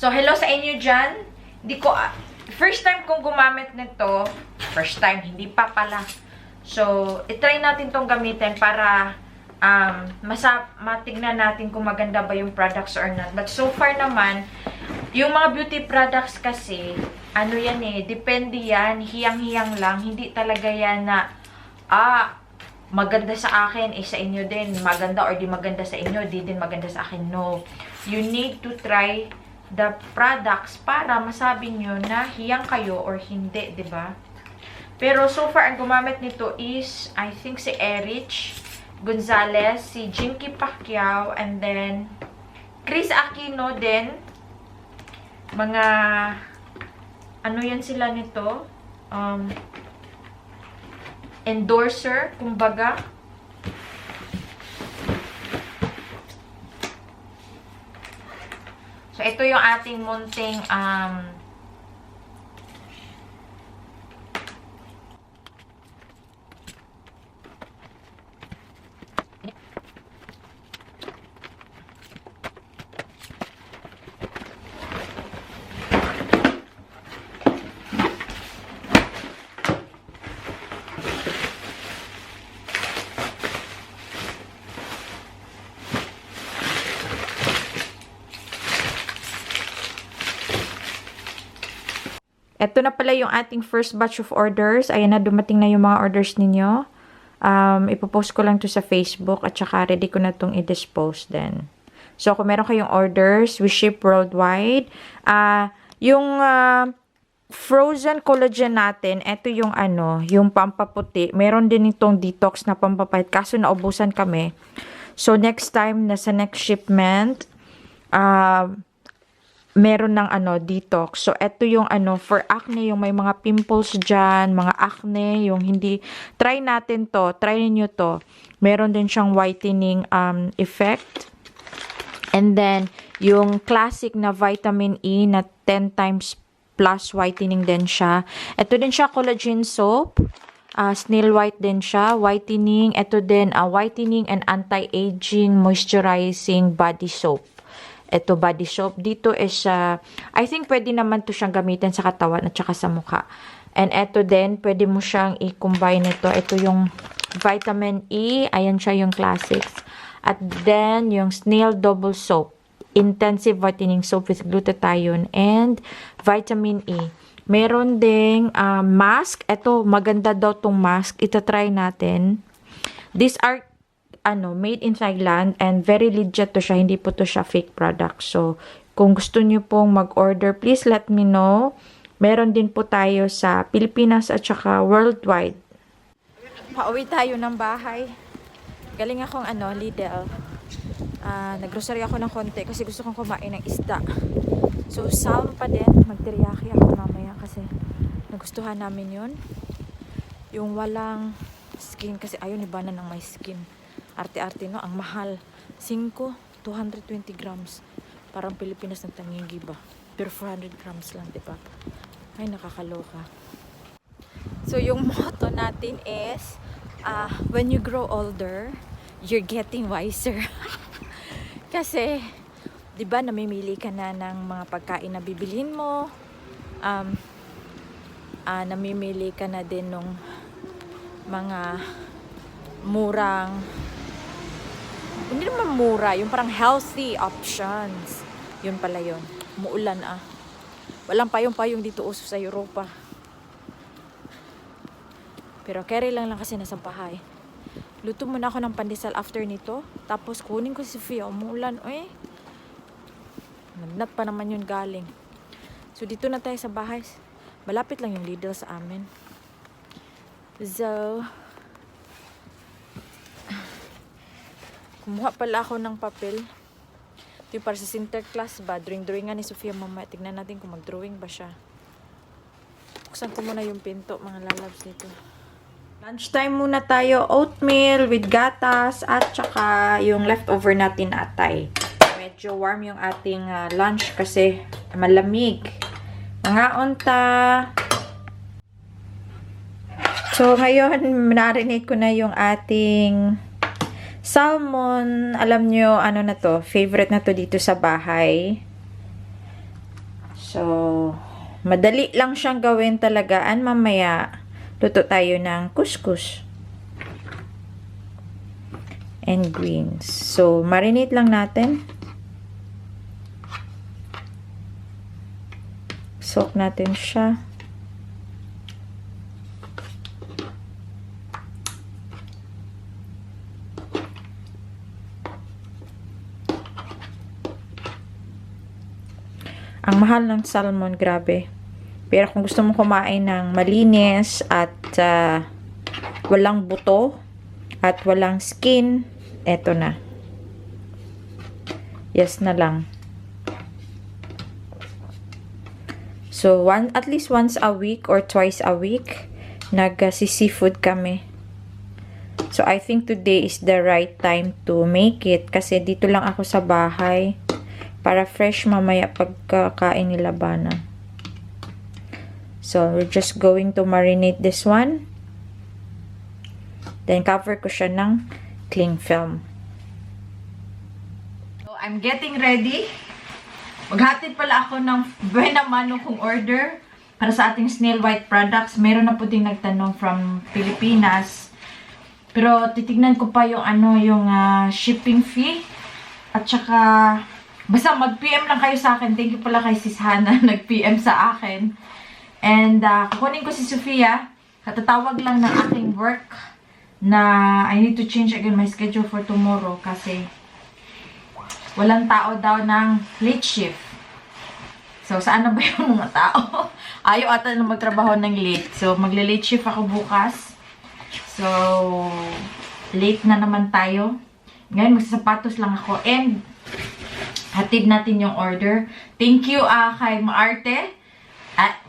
So, hello sa inyo dyan. Hindi ko, first time kong gumamit nito. First time, hindi pa pala. So, itry natin tong gamitin para matignan natin kung maganda ba yung products or not. But so far naman, yung mga beauty products kasi, ano yan eh, depende yan, hiyang-hiyang lang. Hindi talaga yan na, maganda sa akin, sa inyo din, maganda or di maganda sa inyo, di din maganda sa akin. No. You need to try the products para masabi nyo na hiyang kayo or hindi, di ba? Pero so far, ang gumamit nito is, I think si Erich Gonzalez, si Jinky Pacquiao, and then Chris Aquino din. Mga, ano yan sila nito? Endorser, kumbaga. So, ito yung ating munting, ito na pala yung ating first batch of orders. Ayan na, dumating na yung mga orders ninyo. Ipopost ko lang to sa Facebook at saka ready ko na itong i-dispose din. So, kung meron kayong orders, we ship worldwide. Yung frozen collagen natin, ito yung yung pampaputi. Meron din itong detox na pampapahit. Kaso naubusan kami. So, next time, nasa next shipment, meron ng detox. So, ito yung for acne, yung may mga pimples dyan, mga acne, yung hindi, try natin to, try niyo to. Meron din siyang whitening effect. And then, yung classic na vitamin E na 10 times plus whitening din siya. Ito din siya collagen soap. Snail white din siya. Whitening. Ito din whitening and anti-aging moisturizing body soap. Ito body soap. Dito is, I think pwede naman to siyang gamitin sa katawan at saka sa mukha. And ito din, pwede mo siyang i-combine ito. Ito yung vitamin E. Ayan siya yung classics. At then, yung snail double soap. Intensive whitening soap with glutathione and vitamin E. Meron ding mask. Ito, maganda daw tong mask. Ita-try natin. These are made in Thailand and very legit to siya. Hindi po to siya fake product. So, kung gusto niyo pong mag-order, please let me know. Meron din po tayo sa Pilipinas at saka worldwide. Pauwi tayo ng bahay. Galing akong Lidl. Naggrocery ako ng konti kasi gusto kong kumain ng isda. So, sound pa din. Magteriyaki ako mamaya kasi nagustuhan namin yun. Yung walang skin kasi ayaw ni Bana ng may skin. Arte-arte, no? Ang mahal. 5, 220 grams. Parang Pilipinas ng tangigi ba? Pero 400 grams lang, diba? Ay, nakakaloka. So, yung motto natin is, when you grow older, you're getting wiser. Kasi, diba, namimili ka na ng mga pagkain na bibilhin mo. Namimili ka na din ng mga murang, hindi naman mura, yung parang healthy options. Yun pala yun. Muulan Walang payong-payong dito uso sa Europa. Pero carry lang kasi nasa bahay. Luto muna ako ng pandesal after nito. Tapos kunin ko si Sophia. Umuulan. Nagnat pa naman yun galing. So dito na tayo sa bahay. Malapit lang yung Lidl sa amin. So, kumuha pala ako ng papel. Ito yung para sa Sinterklaas ba? Drawing-drawingan ni Sophia mamaya. Tignan natin kung mag-drawing ba siya. Buksan ko muna yung pinto, mga lalabs nito. Lunchtime muna tayo. Oatmeal with gatas at saka yung leftover natin na atay. Medyo warm yung ating lunch kasi malamig. Mga unta. So, ngayon, marinate ko na yung ating salmon. Alam nyo, ano na to, favorite na to dito sa bahay. So, madali lang siyang gawin talaga. And mamaya, luto tayo ng couscous. And greens. So, marinate lang natin. Soak natin siya. Ang mahal ng salmon, grabe. Pero kung gusto mo kumain ng malinis at walang buto at walang skin, eto na. Yes na lang. So, at least once a week or twice a week, nag-seafood kami. So, I think today is the right time to make it kasi dito lang ako sa bahay. Para fresh mamaya pagkakain ni Labana. So, we're just going to marinate this one. Then, cover ko siya ng cling film. So, I'm getting ready. Maghatid pala ako ng buena mano kong order para sa ating snail white products. Meron na po din nagtanong from Filipinas. Pero, titignan ko pa yung, yung shipping fee. At saka, basta mag-PM lang kayo sa akin. Thank you pala kay Sis Hana nag-PM sa akin. And kukunin ko si Sophia. Katatawag lang ng aking work na I need to change again my schedule for tomorrow kasi walang tao daw ng late shift. So, saan na ba yung mga tao? Ayaw ata na magtrabaho ng late. So, magle-late shift ako bukas. So, late na naman tayo. Ngayon, magsasapatos lang ako. And, hatid natin yung order. Thank you kay Maarte.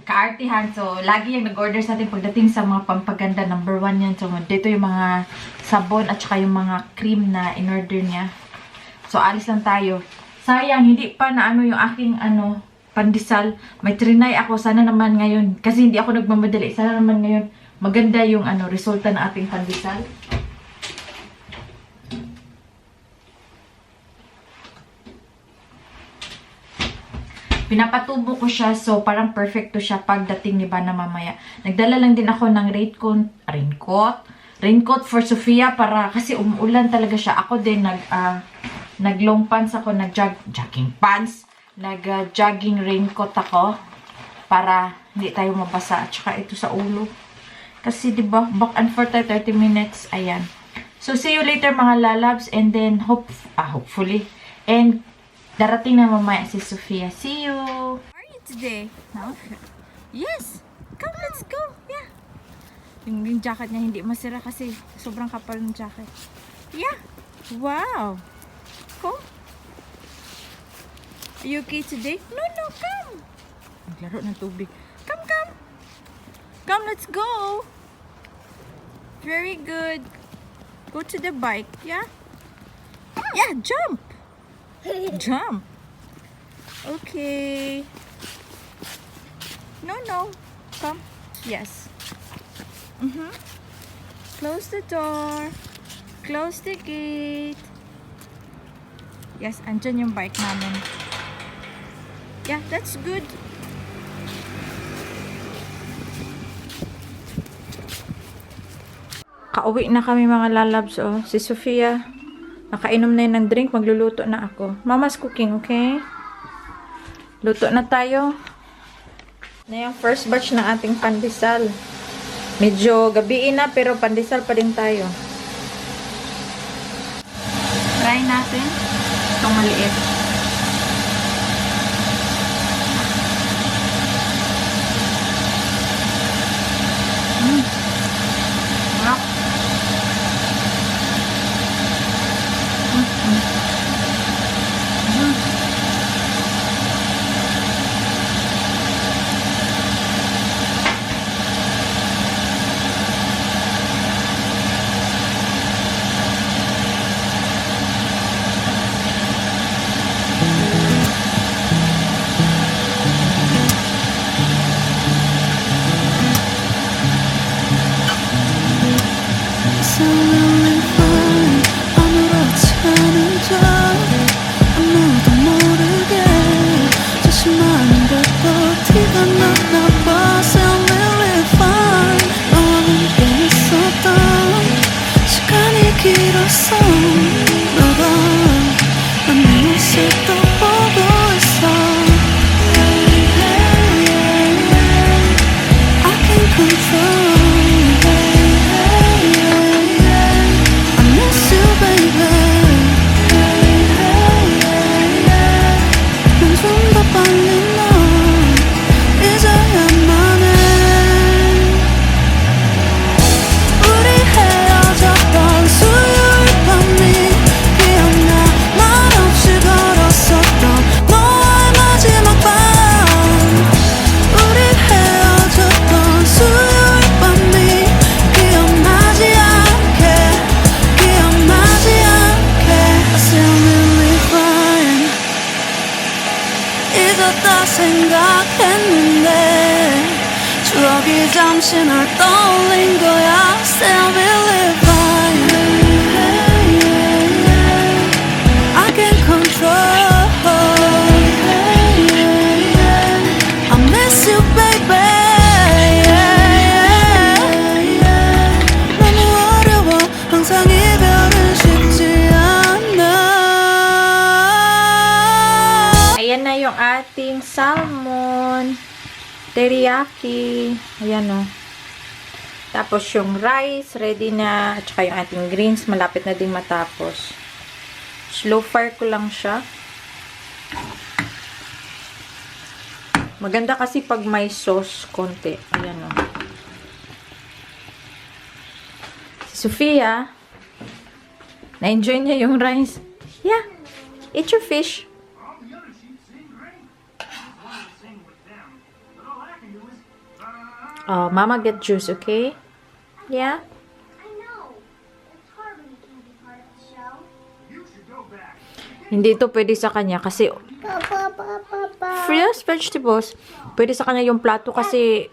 Kaartihan. So, lagi yung nag-order sa atin pagdating sa mga pampaganda. Number 1 yan. So, dito yung mga sabon at saka yung mga cream na in-order niya. So, alis lang tayo. Sayang, hindi pa na yung aking pandesal. May trinay ako. Sana naman ngayon. Kasi hindi ako nagmamadali. Sana naman ngayon maganda yung resulta ng ating pandesal. Pinapatubo ko siya, so parang perfecto siya pagdating ni Bana mamaya. Nagdala lang din ako ng raincoat for Sophia para kasi umuulan talaga siya. Ako din nag long pants ako, jogging pants, jogging raincoat ako para hindi tayo mabasa at saka ito sa ulo. Kasi 'di ba, back and forth 30 minutes. Ayan. So see you later mga lalabs and then hopefully and darating na mamaya si Sophia. See you! How are you today? No? Yes! Come, let's go! Yeah! Yung jacket niya hindi masira kasi sobrang kapal ng jacket. Yeah! Wow! Come! Are you okay today? No, come! Naglaro ng tubig. Come! Come, let's go! Very good. Go to the bike. Yeah? Yeah, jump! Jump. Okay. No. Come. Yes. Close the door. Close the gate. Yes, andyan yung bike namin. Yeah, that's good. Kauwi na kami mga lalabs. Oh, si Sophia nakainom na yun ng drink, magluluto na ako. Mama's cooking, okay? Luto na tayo. Na yung first batch ng ating pandesal. Medyo gabiin na, pero pandesal pa din tayo. Try natin itong maliit. Sarap. 사라졌다 생각했는데 추억이 잠시 널 떠올린 거야. Still believe I can control. I miss you baby. 너무 어려워 항상 이별은 쉽지 않아. Ayan na yung ating salmon. Teriyaki. Ayan o. Tapos yung rice, ready na. At saka yung ating greens, malapit na din matapos. Slow fire ko lang siya. Maganda kasi pag may sauce konti. Ayan o. Si Sophia, na-enjoy niya yung rice. Yeah, eat your fish. Oh, Mama get juice, okay? Yeah? I know. It's hard when you can't be part of the show. Hindi ito pwede sa kanya kasi fresh vegetables. Pwede sa kanya yung plato kasi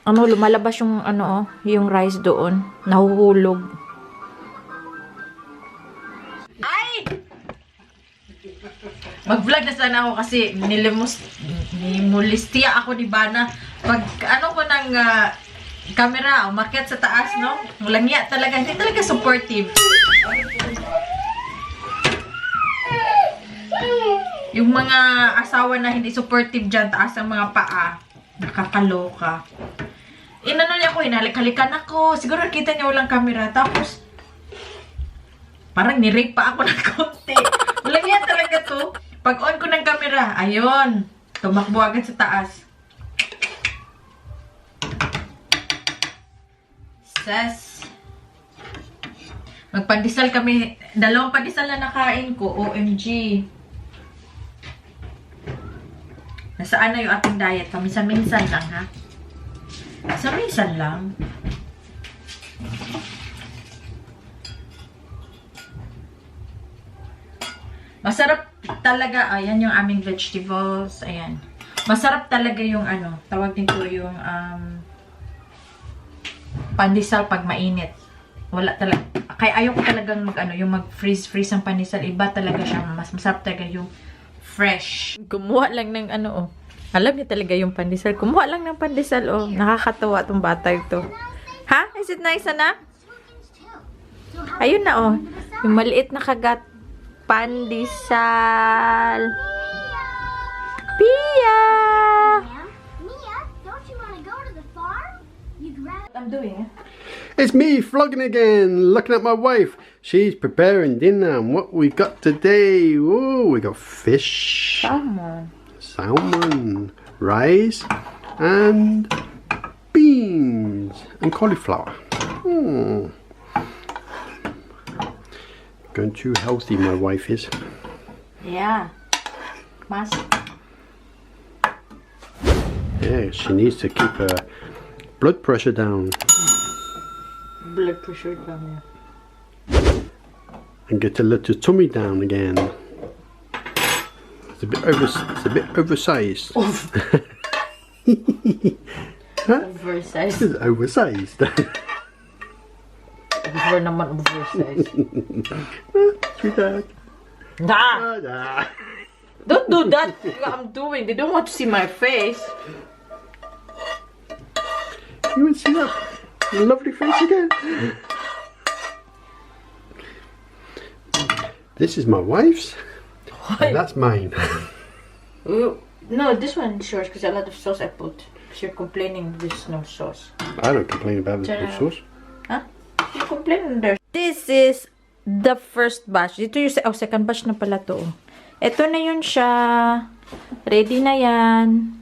ano, lumalabas yung ano, yung rice doon. Nahuhulog. Ay! Mag-vlog na sana ako kasi nimulistia ako ni Bana. Pag ano ko ng camera, umakyat sa taas, no? Langya talaga. Hindi talaga supportive. Yung mga asawa na hindi supportive dyan, taas ang mga paa. Nakakaloka. Inano niya ako, hinalik-halikan ako. Siguro nakita niya walang camera. Tapos, parang nirape pa ako ng konti. Langya talaga to. Pag on ko ng camera, ayun. Tumakbo agad sa taas. Ses. Magpandesal kami. 2 pandesal na nakain ko. OMG. Nasaan na yung ating diet? Paminsan-minsan lang, ha? Sa minsan lang. Masarap talaga. Ayan yung aming vegetables. Ayan. Masarap talaga yung ano. Tawag nito yung pandesal pag mainit. Wala talaga. Kaya ayoko talagang yung mag-freeze ang pandesal. Iba talaga siya. Mas masarap talaga yung fresh. Kumuha lang ng ano, oh. Alam niya talaga yung pandesal. Kumuha lang ng pandesal, oh. Nakakatawa tong bata ito. Ha? Is it nice, anak? Ayun na, oh. Yung maliit na kagat. Pandesal. Pia! Mia, don't you want to go to the farm? You'd rather... What I'm doing, It's me vlogging again, looking at my wife. She's preparing dinner and what we got today. Oh, we got fish, salmon, rice and beans and cauliflower. Going too healthy, my wife is. Yeah. Mas. Yeah, she needs to keep her blood pressure down. Blood pressure down, yeah. And get a little tummy down again. It's a bit oversized. Huh? Oversized. It's oversized. Over naman oversized. Sweetheart. Nah! Ah. Don't do that. I'm doing. They don't want to see my face. You want to see that lovely face again? This is my wife's. And that's mine. No, this one is yours because a lot of sauce I put. Because you're complaining there's no sauce. I don't complain about the sauce. Huh? You're complaining there. This is the first batch. Dito yung second batch na pala to. Ito na yun siya. Ready na yan.